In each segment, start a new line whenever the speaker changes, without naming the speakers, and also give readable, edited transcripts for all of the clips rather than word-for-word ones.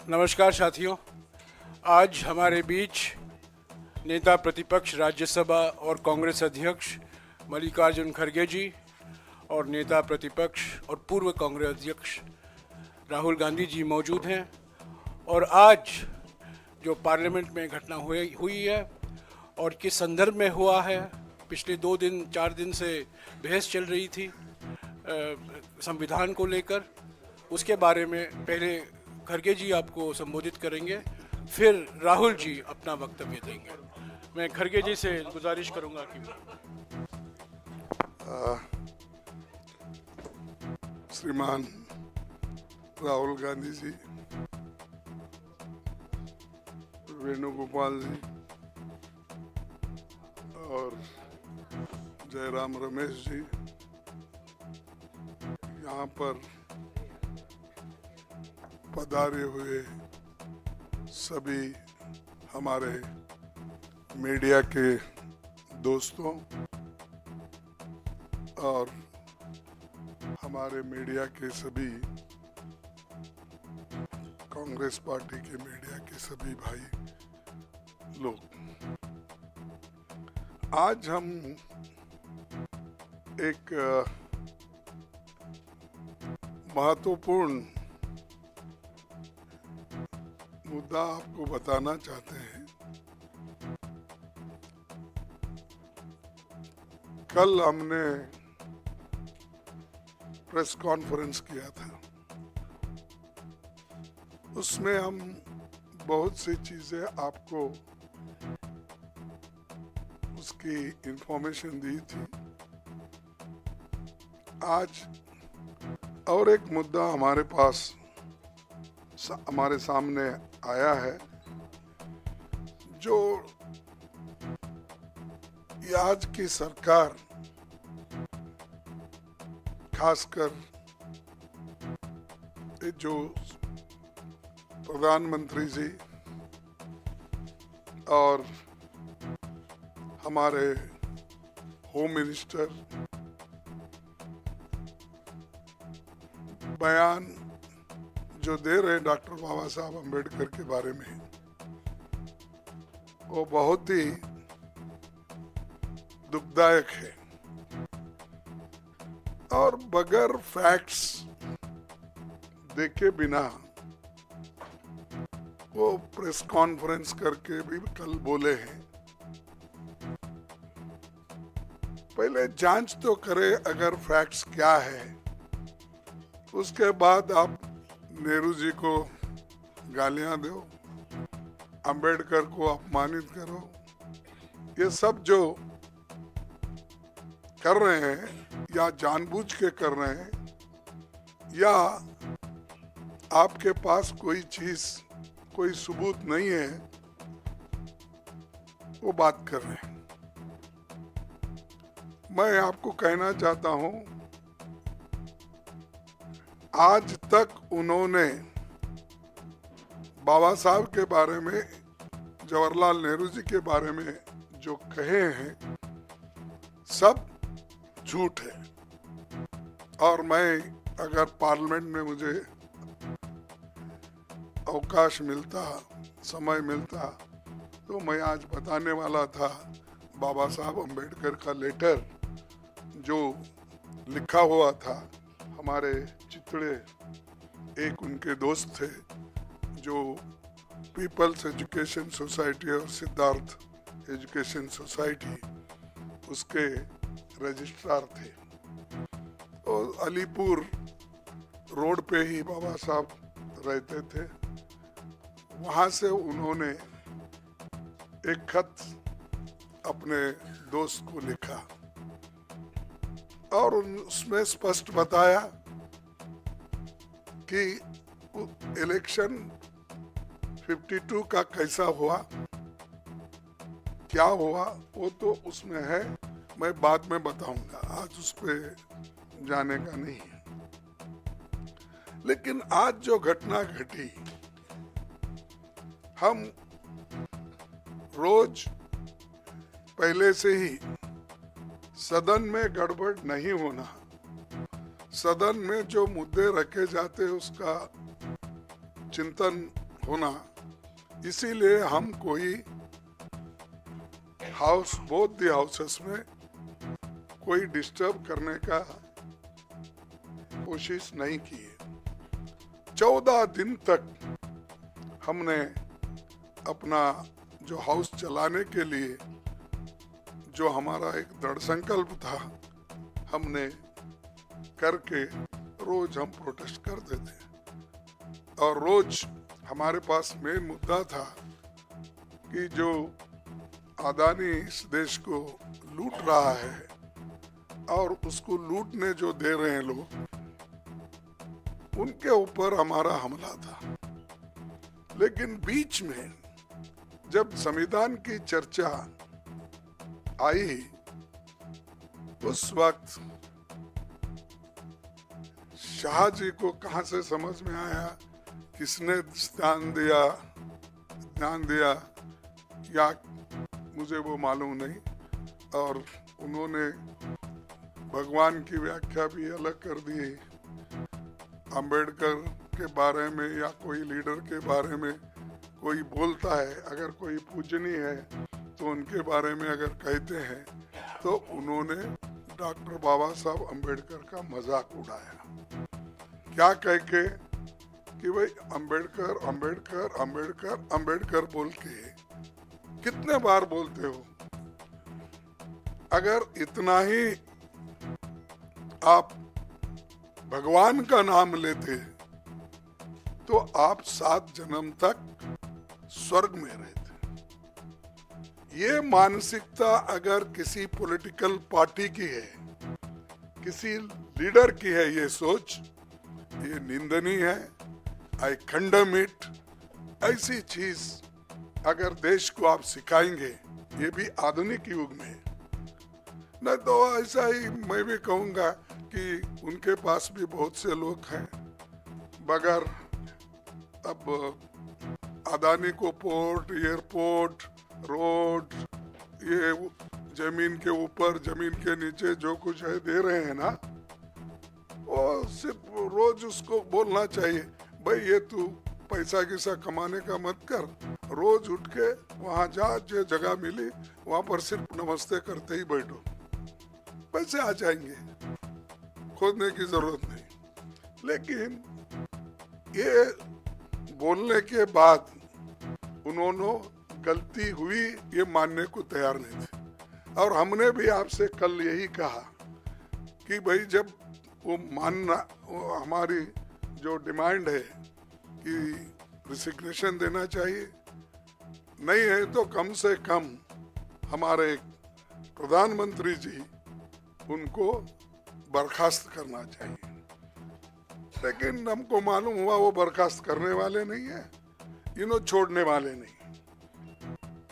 नमस्कार साथियों। आज हमारे बीच नेता प्रतिपक्ष राज्यसभा और कांग्रेस अध्यक्ष मल्लिकार्जुन खड़गे जी और नेता प्रतिपक्ष और पूर्व कांग्रेस अध्यक्ष राहुल गांधी जी मौजूद हैं। और आज जो पार्लियामेंट में घटना हुई है और किस संदर्भ में हुआ है, पिछले 2-4 दिन से बहस चल रही थी संविधान को लेकर, उसके बारे में पहले खड़गे जी आपको संबोधित करेंगे, फिर राहुल जी अपना वक्तव्य देंगे। मैं खड़गे जी से गुजारिश करूंगा कि
श्रीमान राहुल गांधी जी, वेणुगोपाल जी और जयराम रमेश जी, यहाँ पर पधारे हुए सभी हमारे मीडिया के दोस्तों और हमारे मीडिया के सभी कांग्रेस पार्टी के मीडिया के सभी भाई लोग, आज हम एक महत्वपूर्ण मुद्दा आपको बताना चाहते हैं। कल हमने प्रेस कॉन्फ्रेंस किया था, उसमें हम बहुत सी चीजें आपको उसकी इंफॉर्मेशन दी थी। आज और एक मुद्दा हमारे सामने आया है, जो आज की सरकार, खासकर जो प्रधानमंत्री जी और हमारे होम मिनिस्टर बयान जो दे रहे डॉक्टर बाबा साहब अम्बेडकर के बारे में, वो बहुत ही दुखदायक है और बगैर फैक्ट्स देखे बिना वो प्रेस कॉन्फ्रेंस करके भी कल बोले हैं। पहले जांच तो करे अगर फैक्ट्स क्या है, उसके बाद आप नेहरू जी को गालियां दो, अंबेडकर को अपमानित करो। ये सब जो कर रहे हैं या जानबूझ के कर रहे हैं, या आपके पास कोई चीज, कोई सबूत नहीं है, वो बात कर रहे हैं। मैं आपको कहना चाहता हूं, आज तक उन्होंने बाबा साहब के बारे में, जवाहरलाल नेहरू जी के बारे में जो कहे हैं, सब झूठ है। और मैं अगर पार्लियामेंट में मुझे अवकाश मिलता, समय मिलता, तो मैं आज बताने वाला था बाबा साहब अम्बेडकर का लेटर जो लिखा हुआ था। हमारे चितड़े एक उनके दोस्त थे जो पीपल्स एजुकेशन सोसाइटी और सिद्धार्थ एजुकेशन सोसाइटी, उसके रजिस्ट्रार थे। और अलीपुर रोड पे ही बाबा साहब रहते थे। वहां से उन्होंने एक खत अपने दोस्त को लिखा और उसमें स्पष्ट बताया कि इलेक्शन 52 का कैसा हुआ, क्या हुआ, वो तो उसमें है, मैं बाद में बताऊंगा, आज उस पर जाने का नहीं है। लेकिन आज जो घटना घटी, हम रोज पहले से ही सदन में गड़बड़ नहीं होना, सदन में जो मुद्दे रखे जाते उसका चिंतन होना, इसीलिए हम कोई हाउस, बोथ द हाउसेस में कोई डिस्टर्ब करने का कोशिश नहीं की है। 14 दिन तक हमने अपना जो हाउस चलाने के लिए जो हमारा एक दृढ़ संकल्प था, हमने करके रोज हम प्रोटेस्ट करते थे। और रोज हमारे पास मेन मुद्दा था कि जो अदानी इस देश को लूट रहा है और उसको लूटने जो दे रहे हैं लोग, उनके ऊपर हमारा हमला था। लेकिन बीच में जब संविधान की चर्चा आई, उस वक्त शाह जी को कहां से समझ में आया, किसने ध्यान दिया या मुझे वो मालूम नहीं, और उन्होंने भगवान की व्याख्या भी अलग कर दी। अंबेडकर के बारे में या कोई लीडर के बारे में कोई बोलता है, अगर कोई पूजनीय है तो उनके बारे में अगर कहते हैं तो उन्होंने डॉक्टर बाबा साहब अंबेडकर का मजाक उड़ाया, क्या कह के कि भाई अंबेडकर अंबेडकर अंबेडकर अंबेडकर बोल के कितने बार बोलते हो। अगर इतना ही आप भगवान का नाम लेते तो आप 7 जन्म तक स्वर्ग में रहते। ये मानसिकता अगर किसी पॉलिटिकल पार्टी की है, किसी लीडर की है, ये सोच, ये निंदनीय है। आई कंडेम इट। ऐसी चीज अगर देश को आप सिखाएंगे, ये भी आधुनिक युग में, नहीं तो ऐसा ही मैं भी कहूंगा कि उनके पास भी बहुत से लोग हैं, मगर अब अदानी को पोर्ट, एयरपोर्ट, रोड, ये जमीन के ऊपर जमीन के नीचे जो कुछ है दे रहे हैं ना, वो सिर्फ रोज उसको बोलना चाहिए, भाई ये तू पैसा किसा कमाने का मत कर, रोज उठ के वहां जा, जो जगह मिली वहां पर सिर्फ नमस्ते करते ही बैठो, पैसे आ जाएंगे, खोदने की जरूरत नहीं। लेकिन ये बोलने के बाद उन्होंने गलती हुई ये मानने को तैयार नहीं थे। और हमने भी आपसे कल यही कहा कि भाई जब वो मानना, वो हमारी जो डिमांड है कि रिसिग्नेशन देना चाहिए, नहीं है तो कम से कम हमारे प्रधानमंत्री जी उनको बर्खास्त करना चाहिए। लेकिन हमको मालूम हुआ वो बर्खास्त करने वाले नहीं है, इन्हों छोड़ने वाले नहीं।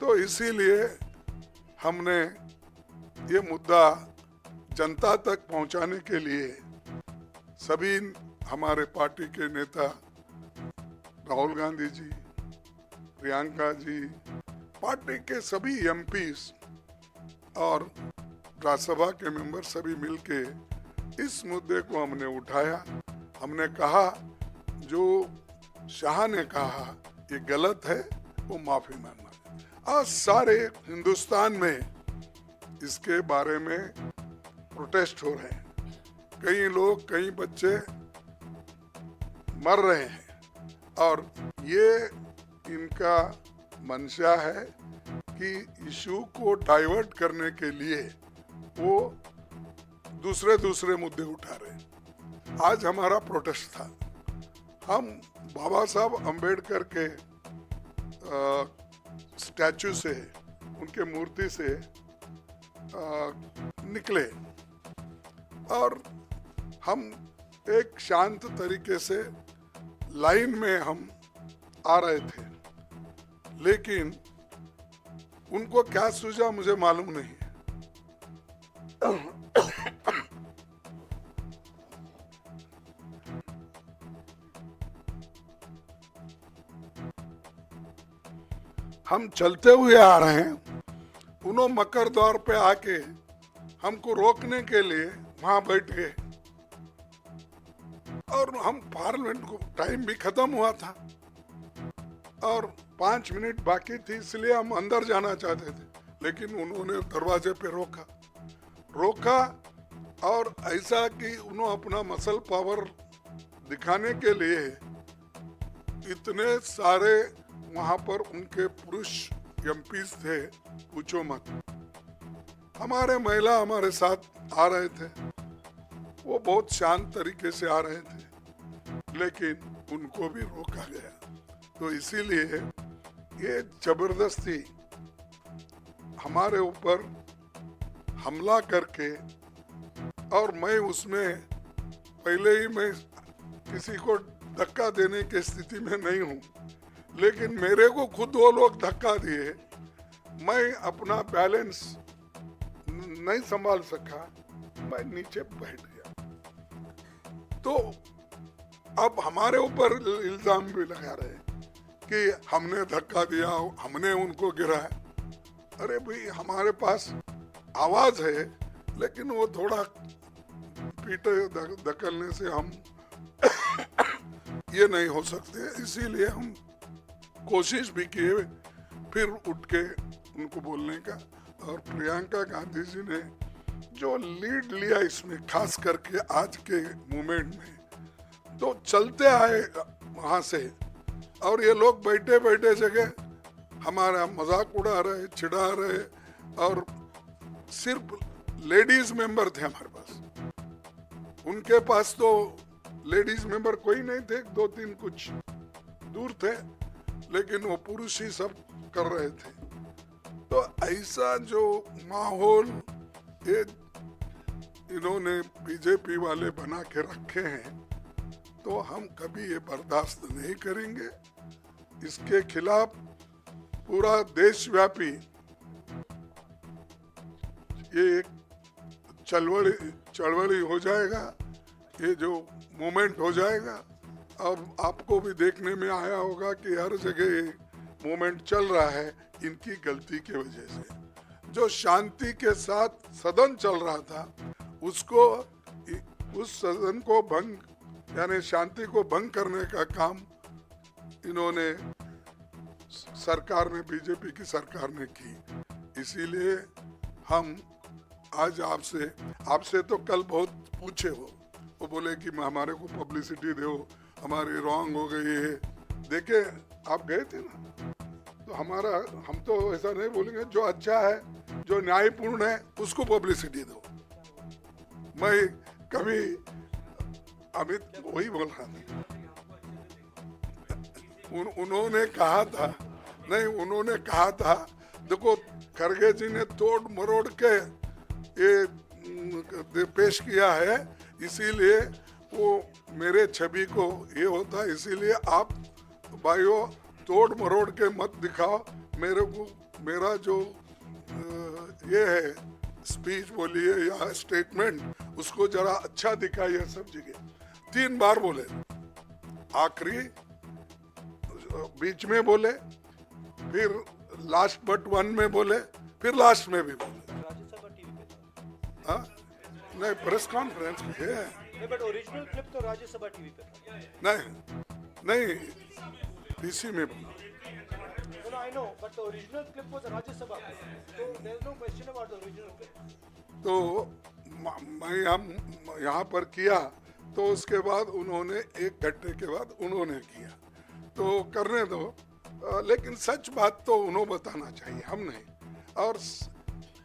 तो इसीलिए हमने ये मुद्दा जनता तक पहुंचाने के लिए सभी हमारे पार्टी के नेता राहुल गांधी जी, प्रियंका जी, पार्टी के सभी एमपीस और राज्यसभा के मेंबर सभी मिलके इस मुद्दे को हमने उठाया। हमने कहा जो शाह ने कहा ये गलत है, वो माफी मांगना। आज सारे हिंदुस्तान में इसके बारे में प्रोटेस्ट हो रहे हैं, कई लोग, कई बच्चे मर रहे हैं, और ये इनका मंशा है कि इशू को डाइवर्ट करने के लिए वो दूसरे मुद्दे उठा रहे हैं। आज हमारा प्रोटेस्ट था, हम बाबा साहब अंबेडकर के स्टैचू से, उनके मूर्ति से निकले और हम एक शांत तरीके से लाइन में हम आ रहे थे, लेकिन उनको क्या सूझा मुझे मालूम नहीं। हम चलते हुए आ रहे हैं, उन्होंने मकर द्वार पे आके हमको रोकने के लिए वहां बैठ गए, और हम पार्लियामेंट को टाइम भी खत्म हुआ था, और 5 मिनट बाकी थी, इसलिए हम अंदर जाना चाहते थे, लेकिन उन्होंने दरवाजे पे रोका और ऐसा कि उन्होंने अपना मसल पावर दिखाने के लिए इतने सारे वहां पर उनके पुरुष एमपीज थे, पूछो मत। हमारे महिला हमारे साथ आ रहे थे, वो बहुत शांत तरीके से आ रहे थे, लेकिन उनको भी रोका गया। तो इसीलिए ये जबरदस्ती हमारे ऊपर हमला करके, और मैं उसमें पहले ही मैं किसी को धक्का देने की स्थिति में नहीं हूँ, लेकिन मेरे को खुद वो लोग धक्का दिए, मैं अपना बैलेंस नहीं संभाल सका, मैं नीचे बैठ गया। तो अब हमारे ऊपर इल्जाम भी लगा रहे कि हमने धक्का दिया, हमने उनको गिराया। अरे भाई, हमारे पास आवाज है, लेकिन वो थोड़ा पीटे धकेलने से हम ये नहीं हो सकते, इसीलिए हम कोशिश भी किए फिर उठ के उनको बोलने का। और प्रियंका गांधी जी ने जो लीड लिया इसमें, खास करके आज के मूवमेंट में, तो चलते आए वहां से, और ये लोग बैठे बैठे जगह हमारा मजाक उड़ा रहे, चिढ़ा रहे, और सिर्फ लेडीज मेंबर थे हमारे पास। उनके पास तो लेडीज मेंबर कोई नहीं थे, 2-3 कुछ दूर थे, लेकिन वो पुरुष ही सब कर रहे थे। तो ऐसा जो माहौल ये इन्होंने बीजेपी वाले बना के रखे हैं, तो हम कभी ये बर्दाश्त नहीं करेंगे। इसके खिलाफ पूरा देशव्यापी ये एक चळवळी हो जाएगा, ये जो मूवमेंट हो जाएगा। अब आपको भी देखने में आया होगा कि हर जगह ये मूवमेंट चल रहा है इनकी गलती की वजह से। जो शांति के साथ सदन चल रहा था, उसको, उस सदन को भंग, यानी शांति को भंग करने का काम इन्होंने, सरकार ने, बीजेपी की सरकार ने की। इसीलिए हम आज आपसे तो कल बहुत पूछे हो, वो बोले कि हमारे को पब्लिसिटी दो, हमारी रॉन्ग हो गई है। देखे, आप गए थे ना, तो हम तो ऐसा नहीं बोलेंगे, जो अच्छा है, जो न्यायपूर्ण है, उसको पब्लिसिटी दो। मैं कभी अमित वही बोल रहा था, उन्होंने कहा था, देखो खरगे जी ने तोड़ मरोड़ के ये पेश किया है, इसीलिए वो मेरे छवि को ये होता है, इसीलिए आप भाइयों तोड़ मरोड़ के मत दिखाओ मेरे को। मेरा जो ये है स्पीच बोलिए या स्टेटमेंट, उसको जरा अच्छा दिखाइए सब जगह। 3 बार बोले, आखिरी, बीच में बोले, फिर लास्ट बट 1 में बोले, फिर लास्ट में भी बोले। हाँ, नहीं, प्रेस कॉन्फ्रेंस में है,
बट ओरिजिनल क्लिप तो राज्यसभा टीवी पे था।
नहीं, डीसी में बोला।
No, I know, but the original clip was Rajya Sabha पे, so there is no question about the original clip.
तो मैं हम यहाँ पर किया, तो उसके बाद उन्होंने 1 घंटे के बाद उन्होंने किया, तो करने दो, लेकिन सच बात तो उन्होंने बताना चाहिए, हम नहीं। और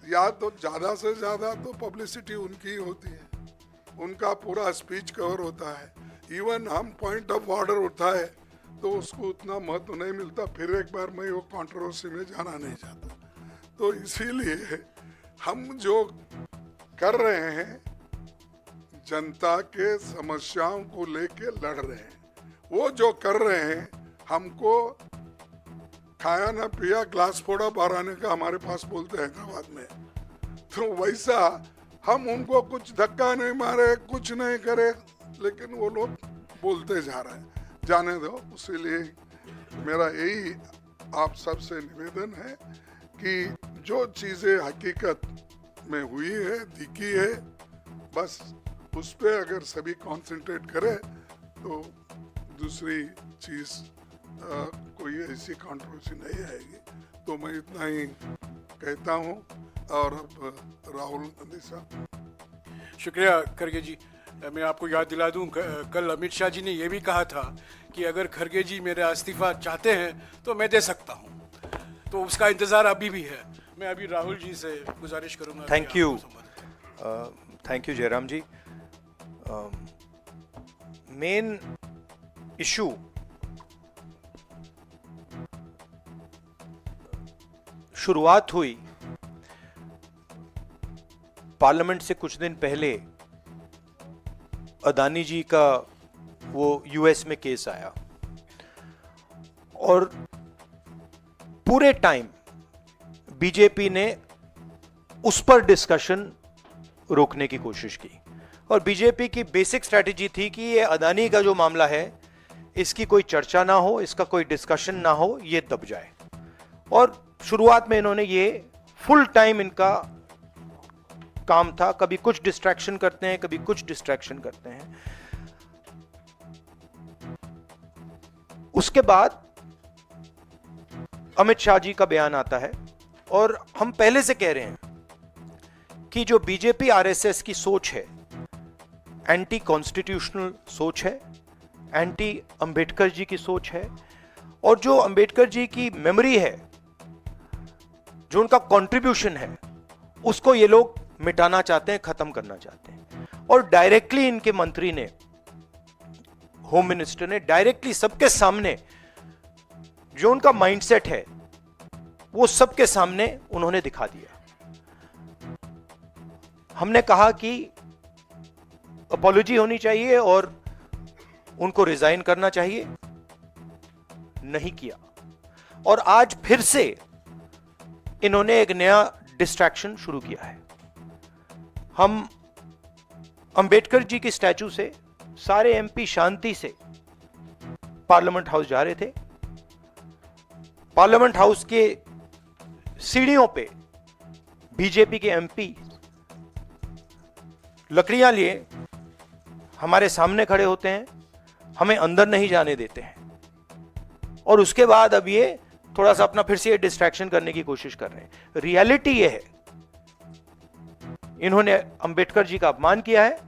या तो ज्यादा से ज्यादा तो पब्लिसिटी उनकी होती है, उनका पूरा स्पीच कवर होता है। इवन हम पॉइंट ऑफ ऑर्डर उठाए तो उसको उतना महत्व नहीं मिलता। फिर एक बार मैं वो कंट्रोवर्सी में जाना नहीं चाहता। तो इसीलिए हम जो कर रहे हैं, जनता के समस्याओं को लेके लड़ रहे हैं। वो जो कर रहे हैं, हमको खाया ना पिया ग्लास फोड़ा बाराने का हमारे पास बोलते हैं हैदराबाद में, तो वैसा हम उनको कुछ धक्का नहीं मारे, कुछ नहीं करे, लेकिन वो लोग बोलते जा रहे हैं। जाने दो। इसीलिए मेरा यही आप सबसे निवेदन है कि जो चीज़ें हकीकत में हुई है, दिखी है, बस उस पर अगर सभी कंसंट्रेट करें तो दूसरी चीज़ कोई ऐसी कंट्रोवर्सी नहीं आएगी। तो मैं इतना ही कहता हूँ। और अब राहुल गांधी साहब।
शुक्रिया खरगे जी। मैं आपको याद दिला दूं, कल अमित शाह जी ने यह भी कहा था कि अगर खरगे जी मेरा इस्तीफा चाहते हैं तो मैं दे सकता हूं, तो उसका इंतजार अभी भी है। मैं अभी राहुल जी से गुजारिश करूंगा।
Thank you, thank you Jairam ji. Main issue शुरुआत हुई पार्लियामेंट से कुछ दिन पहले। अदानी जी का वो यूएस में केस आया और पूरे टाइम बीजेपी ने उस पर डिस्कशन रोकने की कोशिश की। और बीजेपी की बेसिक स्ट्रैटेजी थी कि ये अदानी का जो मामला है इसकी कोई चर्चा ना हो, इसका कोई डिस्कशन ना हो, ये दब जाए। और शुरुआत में इन्होंने ये फुल टाइम इनका काम था, कभी कुछ डिस्ट्रैक्शन करते हैं, कभी कुछ डिस्ट्रैक्शन करते हैं। उसके बाद अमित शाह जी का बयान आता है और हम पहले से कह रहे हैं कि जो बीजेपी आरएसएस की सोच है, एंटी कॉन्स्टिट्यूशनल सोच है, एंटी अंबेडकर जी की सोच है, और जो अंबेडकर जी की मेमोरी है, जो उनका कंट्रीब्यूशन है, उसको ये लोग मिटाना चाहते हैं, खत्म करना चाहते हैं। और डायरेक्टली इनके मंत्री ने, होम मिनिस्टर ने डायरेक्टली सबके सामने जो उनका माइंडसेट है वो सबके सामने उन्होंने दिखा दिया। हमने कहा कि अपॉलॉजी होनी चाहिए और उनको रिजाइन करना चाहिए, नहीं किया। और आज फिर से इन्होंने एक नया डिस्ट्रैक्शन शुरू किया है। हम अंबेडकर जी की स्टैचू से सारे एमपी शांति से पार्लियामेंट हाउस जा रहे थे। पार्लियामेंट हाउस के सीढ़ियों पे बीजेपी के एमपी लकड़ियां लिए हमारे सामने खड़े होते हैं, हमें अंदर नहीं जाने देते हैं। और उसके बाद अब ये थोड़ा सा अपना फिर से डिस्ट्रैक्शन करने की कोशिश कर रहे हैं। रियलिटी ये है, इन्होंने अंबेडकर जी का अपमान किया है,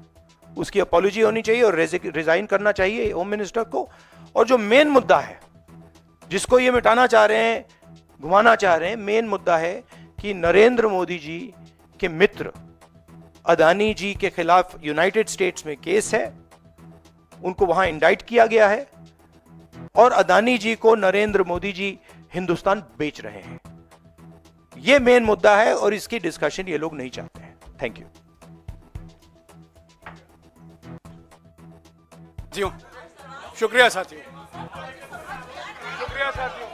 उसकी अपॉलॉजी होनी चाहिए और रिजाइन करना चाहिए होम मिनिस्टर को। और जो मेन मुद्दा है जिसको ये मिटाना चाह रहे हैं, घुमाना चाह रहे हैं, मेन मुद्दा है कि नरेंद्र मोदी जी के मित्र अदानी जी के खिलाफ यूनाइटेड स्टेट्स में केस है, उनको वहां इंडाइट किया गया है और अदानी जी को नरेंद्र मोदी जी हिंदुस्तान बेच रहे हैं। यह मेन मुद्दा है और इसकी डिस्कशन ये लोग नहीं चाहते हैं। Thank you.
जी शुक्रिया साथियों, शुक्रिया साथियों।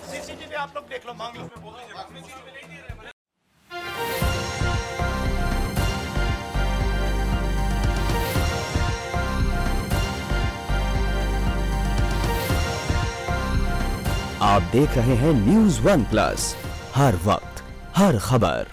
सीसीटीवी आप लोग देख लो, मांग लो।
आप देख रहे हैं न्यूज़ वन प्लस, हर वक्त हर खबर।